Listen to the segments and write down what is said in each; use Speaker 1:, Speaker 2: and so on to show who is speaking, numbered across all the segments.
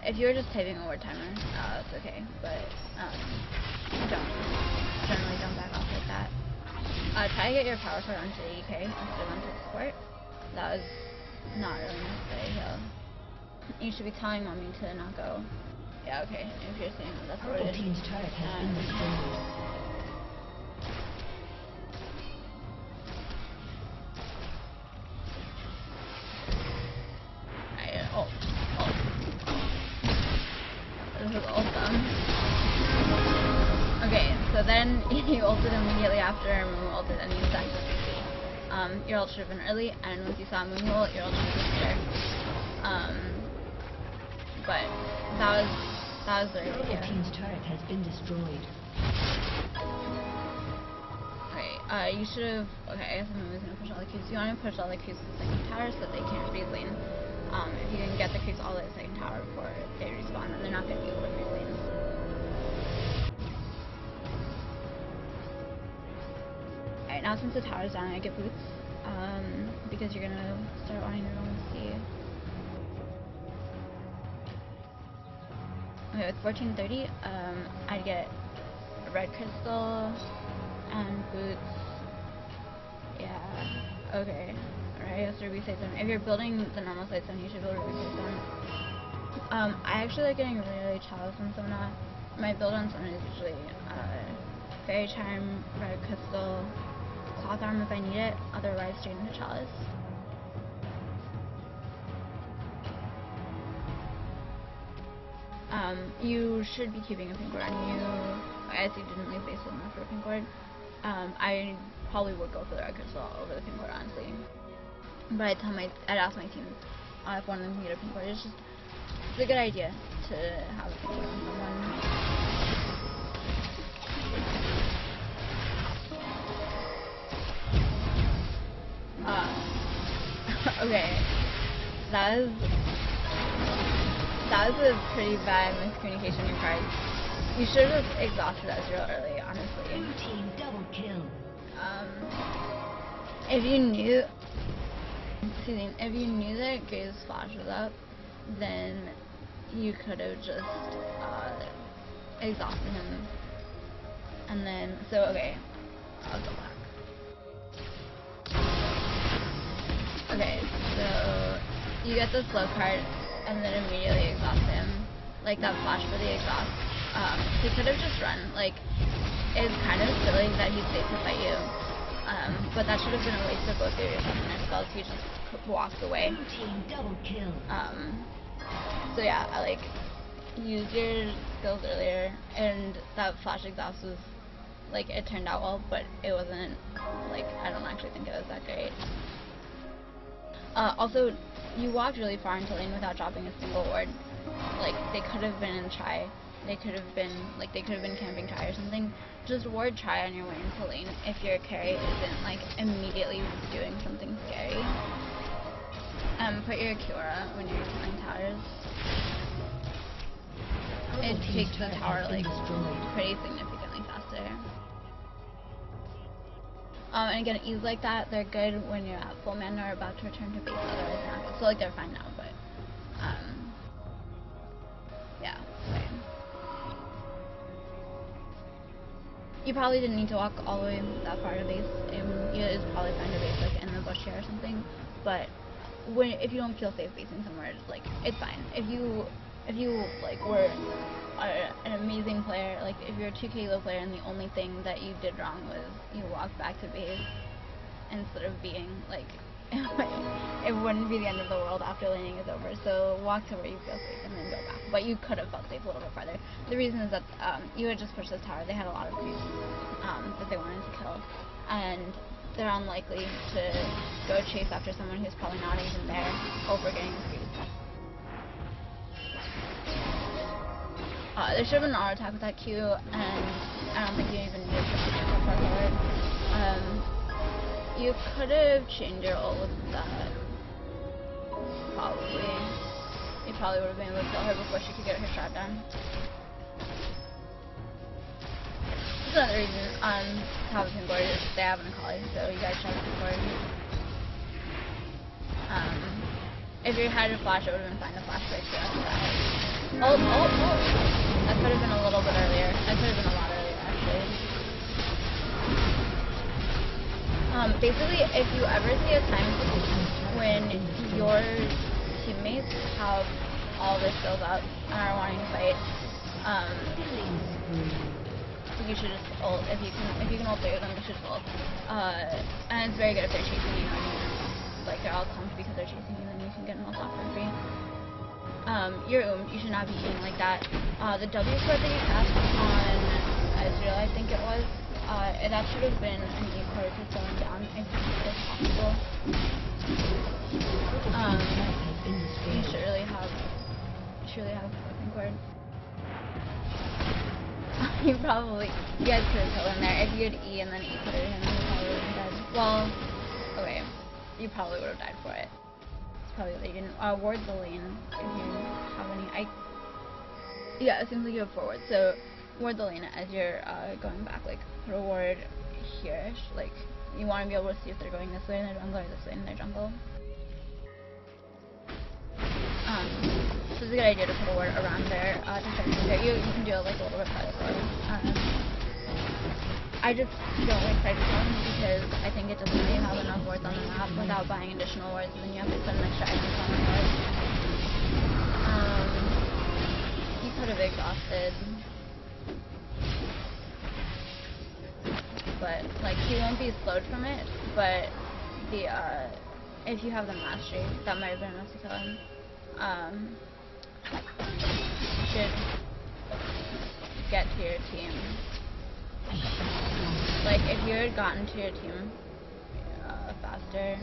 Speaker 1: if you're just typing a word timer, it's okay, but generally don't back off like that. Try to get your power sword onto the EK instead of onto the support. That was not really necessary, so you should be telling mommy to not go. Yeah, okay, if you're saying that's what it is.
Speaker 2: Team's turret has been destroyed.
Speaker 1: This is awesome. Okay, so then you ulted immediately after Mumu ulted and you stacked the CC. Your ult should have been early, and once you saw Mumu ult, your ult should have been there. But that was the right idea.
Speaker 2: Team's turret has been destroyed.
Speaker 1: Okay, you should have. Okay, I guess Mumu's gonna push all the creeps. You want to push all the creeps to the second tower so that they can't freeze lane. If you can get the creeps all the way to the second tower before they respawn, then they're not going to be able to freeze lanes. Alright, now since the tower's down, I get boots, because you're going to start wanting to go and see. Okay, with 1430, I'd get a red crystal and boots. Yeah, okay. Alright, so Ruby Side Zone. If you're building the normal Side Zone, you should build Ruby Side Zone. I actually like getting really chalice on Sona. My build on Sona is usually Fairy Charm, Red Crystal, Cloth Arm if I need it, otherwise straight into chalice. You should be keeping a pink ward on you. I guess you didn't leave base enough for a pink ward. I probably would go for the Red Crystal over the pink ward, honestly. But I'd ask my team if one of them can get a pink ward. It's a good idea to have a pink ward on someone. Okay, that was a pretty bad miscommunication on your part. You should have exhausted Ezreal early, honestly.
Speaker 2: Team double kill.
Speaker 1: If you knew. If you knew that Graves' flash was up, then you could have just exhausted him. And then, so okay, I'll go back. Okay, so you get the slow card and then immediately exhaust him. Like that flash for the exhaust. He could have just run. Like, it's kind of silly that he stayed to fight you. But that should have been a waste of both of your supplement spells. He just walked away.
Speaker 2: Team double kill.
Speaker 1: So yeah, I like used your skills earlier, and that flash exhaust was like, it turned out well, but it wasn't like, I don't actually think it was that great. Also, you walked really far into lane without dropping a single ward. Like, they could have been in try. They could have been camping try or something. Just ward try on your way into lane if your carry isn't like immediately doing something scary. Put your Kiora when you're killing towers. It takes the tower like pretty significantly faster. And again, E's like that, they're good when you're at full mana or about to return to base, otherwise they're not good. So like, they're fine now, but yeah. Okay. You probably didn't need to walk all the way that far to base. It's probably fine to base like in the bush here or something. But if you don't feel safe basing somewhere, just like, it's fine. If you like were an amazing player, like if you're a 2k low player and the only thing that you did wrong was you walked back to base instead of being like, it wouldn't be the end of the world after laning is over. So walk to where you feel safe and then go back. But you could have felt safe a little bit farther. The reason is that you had just pushed this tower. They had a lot of creeps that they wanted to kill, and they're unlikely to go chase after someone who's probably not even there over getting a creep. There should have been an auto attack with that Q, and I don't think you even needed to push it so far forward. You could have changed your ult with that. Probably. You probably would have been able to kill her before she could get her shot done. That's another reason to have a pink ward is they have an Akali, so you guys should have a pink ward. If you had a flash, it would have been fine to flash break after that. Oh, oh, oh. That could have been a little bit earlier. That could have been a lot earlier, actually. Basically, if you ever see a time when your teammates have all their skills up and are wanting to fight, you should just ult. If you can ult through them, you should just ult. And it's very good if they're chasing you and like they're all clumped because they're chasing you, then you can get an ult off for free. Your you should not be eating like that. The W card that you cast on Ezreal, I think it was, that should have been an E card to slow him down if possible. You should really have a weapon cord. You guys could have killed him there. If you had E and then E cleared him, he probably would have died. Well, okay, you probably would have died for it. It's probably that you didn't. Ward the lane if you have any. Yeah, it seems like you have 4 wards. So ward the lane as you're going back. Like put a ward here-ish. Like you want to be able to see if they're going this way in their jungle or this way in their jungle. So it's a good idea to put a ward around there to start here. You can do it like a little bit farther forward. I just don't like side zones because I think it doesn't let you have enough wards on the map without buying additional wards, and then you have to put an extra item on the wards. You could have exhausted, but like he won't be slowed from it. But the if you have the mastery, that might have been enough to kill him. You should get to your team. Like, if you had gotten to your team faster,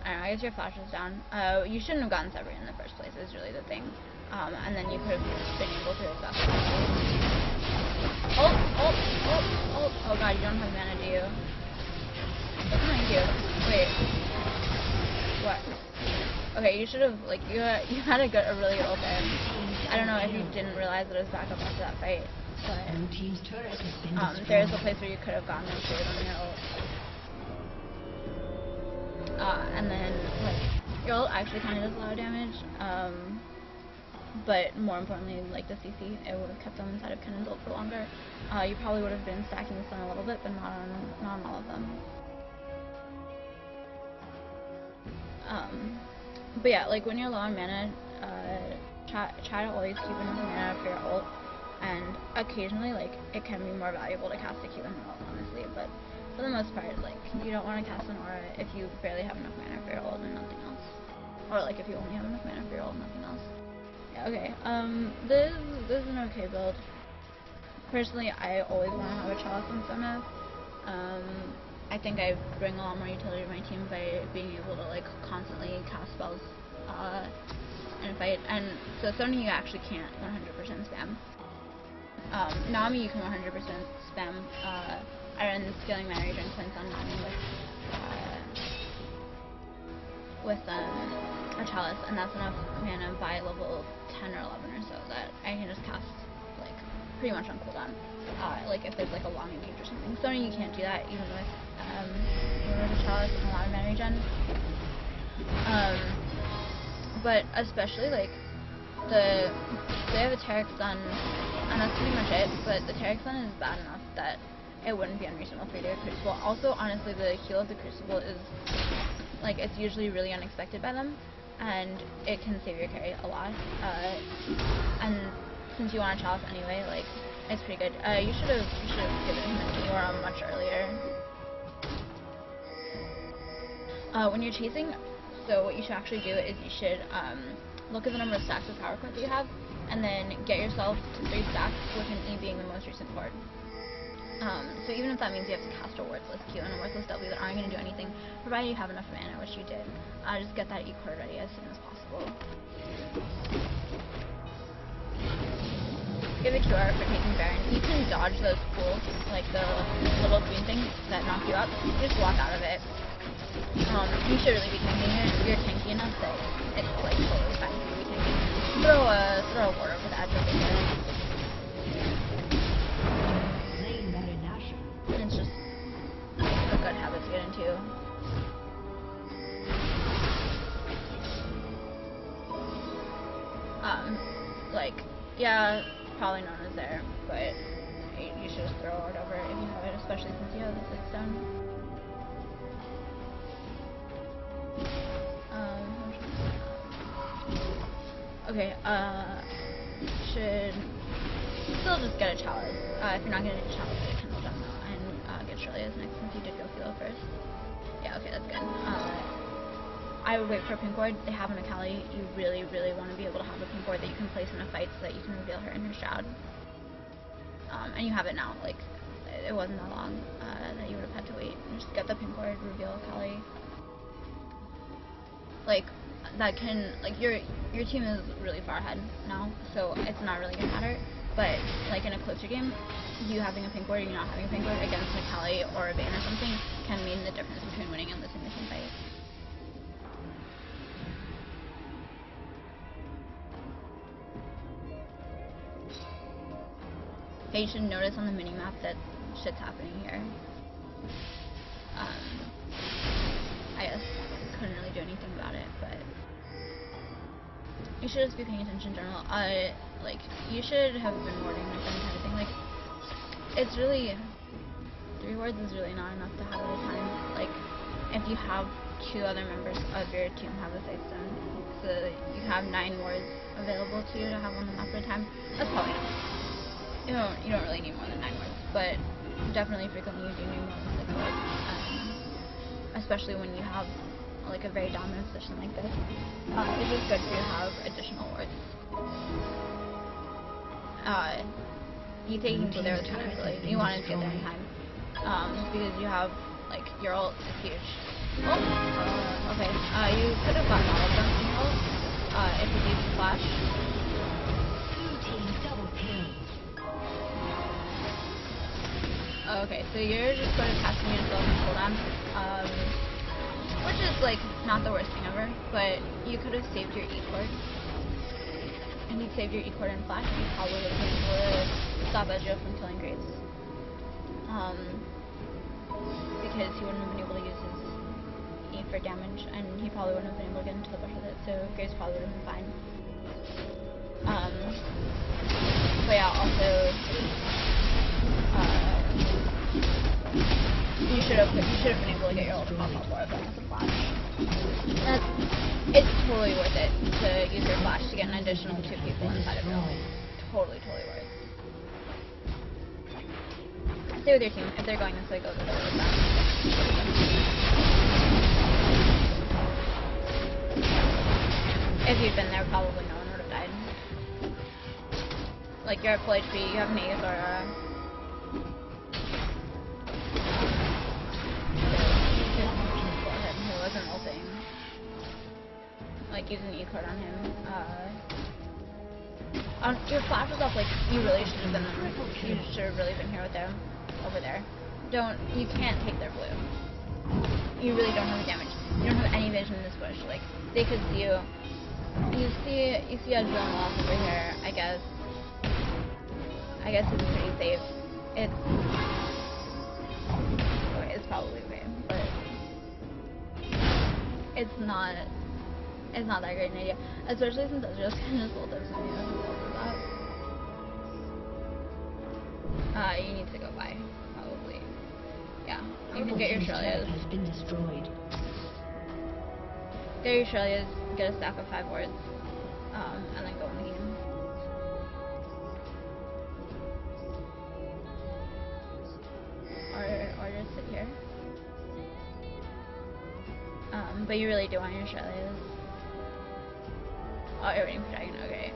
Speaker 1: I don't know, I guess your flash is down. You shouldn't have gotten separate in the first place, is really the thing. And then you could have been able to exhaust it. Oh god, you don't have mana, do you? What's behind you? Wait. What? Okay, you should have, like, you had a really good ult there. I don't know if you didn't realize that it was back up after that fight, but there is a place where you could have gotten them straight on your ult. And then, like, your ult actually kind of does a lot of damage, but more importantly, like the CC, it would have kept them inside of Kennen's ult for longer. You probably would have been stacking the stun a little bit, but not on all of them. But yeah, like when you're low on mana, try to always keep enough mana for your ult, and occasionally, like, it can be more valuable to cast a Q than an ult, honestly, but for the most part, like, you don't want to cast an aura if you barely have enough mana for your ult and nothing else. Or like if you only have enough mana for your ult and nothing else. Yeah, okay, this is an okay build. Personally, I always want to have a Chalice on Sona. I think I bring a lot more utility to my team by being able to, like, constantly cast spells in a fight. And so Sona you actually can't 100% spam. Nami you can 100% spam. I run Scaling Mana Regen points on Nami with a Chalice, and that's enough mana by level 10 or 11 or so that I can just cast, like, pretty much on cooldown. Like if there's like a long engage or something. Sona you can't do that even with a Chalice and a lot of mana regen. But especially like they have a Taric Stun, and that's pretty much it. But the Taric Stun is bad enough that it wouldn't be unreasonable for you to do a Crucible. Also, honestly, the heal of the Crucible is like it's usually really unexpected by them, and it can save your carry a lot. And since you want a Chalice anyway, like, it's pretty good. You should have given him an Eora much earlier. When you're chasing, so what you should actually do is you should look at the number of stacks of power cord that you have, and then get yourself to 3 stacks with an E being the most recent ward. So even if that means you have to cast a worthless Q and a worthless W that aren't going to do anything, provided you have enough mana, which you did, just get that E cord ready as soon as possible. Give a QR for taking Baron. You can dodge those pools, like the little green things that knock you up. You just walk out of it. You should really be tanking it. You're tanky enough that it's like totally fine for you to be tanking. Throw a ward over that just in case. It's just a good habit to get into. Yeah, probably none is there, but you should just throw it over if you have it, especially since you have the 6 stone. Okay, should still just get a chalice. If you're not getting a chalice, get a Kindle Gem though, and get Shirley's next since you did go Philo first. Yeah, okay, that's good. I would wait for a pink ward. They have an Akali. You really, really want to be able to have a pink ward that you can place in a fight so that you can reveal her in her shroud. And you have it now. Like, it wasn't that long that you would have had to wait. Just get the pink ward, reveal Akali. Like, that can, like, your team is really far ahead now, so it's not really gonna matter. But like in a closer game, you having a pink ward and you not having a pink ward against an Akali or a Vayne or something can mean the difference between winning and losing the team fight. Okay, you should notice on the mini-map that shit's happening here. I guess couldn't really do anything about it, but you should just be paying attention in general. Like, you should have been warding or some kind of thing. Like, it's really, 3 wards is really not enough to have at a time. Like, if you have 2 other members of your team have a 6 stone, so you have 9 wards available to you to have on the map at a time, that's probably enough. You don't really need more than 9 wards, but definitely frequently you do need more than 6 wards, especially when you have like a very dominant position like this. It's just good for you to have additional wards. You taking to there was kind of silly. You wanted to get there in time, because you have like your ult is huge. Oh, okay. You could have gotten all of them in your ult if you used flash.
Speaker 2: Blue team double kill.
Speaker 1: Okay, so you're just going to casting yourself in cooldown, which is like not the worst thing ever, but you could have saved your E-cord. And you'd saved your E-cord and flash, you probably would have been able to stop Ezreal from killing Graves. Because he wouldn't have been able to use his E for damage, and he probably wouldn't have been able to get into the bush with it, so Graves probably would have been fine. But yeah, also, you should have been able to get your ult to pop out more of them with a flash. It's totally worth it to use your flash to get an additional 2 people inside of your ult. Totally worth it. Stay with your team. If they're going this way, go this way with them. If you'd been there, probably no one would have died. Like, you're at full HP, you have Maze or who wasn't ulting. Like, using E-card on him. Your flash was off, like, you really should have been you should have really been here with them over there. You can't take their blue. You really don't have the damage. You don't have any vision in this bush. Like, they could see you. You see Ezreal off over here, I guess it's pretty safe. It's probably Vayne, but it's not that great an idea. Especially since Ezreal's kind of sold us when you know that. You need to go by, probably. Yeah, you can get your Shirley's.
Speaker 2: Has been destroyed.
Speaker 1: Get your Shirley's, get a stack of 5 wards, and then go in the game. Or just sit here. But you really do want your Shirley's. Oh, you're waiting for Dragon, okay.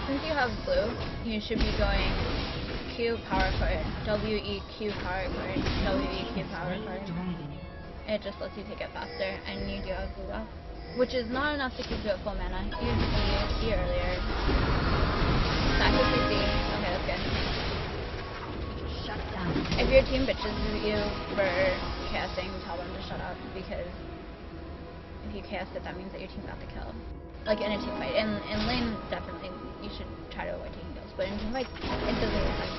Speaker 1: Since you have blue, you should be going Q power chord, WEQ power chord, WEQ power chord. It just lets you take it faster, and you do have blue buff, which is not enough to keep you at full mana. You used E earlier. Stack of 60. Okay, that's good.
Speaker 2: Shut down.
Speaker 1: If your team bitches you for casting, tell them to shut up, because if you cast it, that means that your team got the kill. Like in a team fight. In lane, definitely you should try to avoid taking kills, but in team fights, it doesn't really affect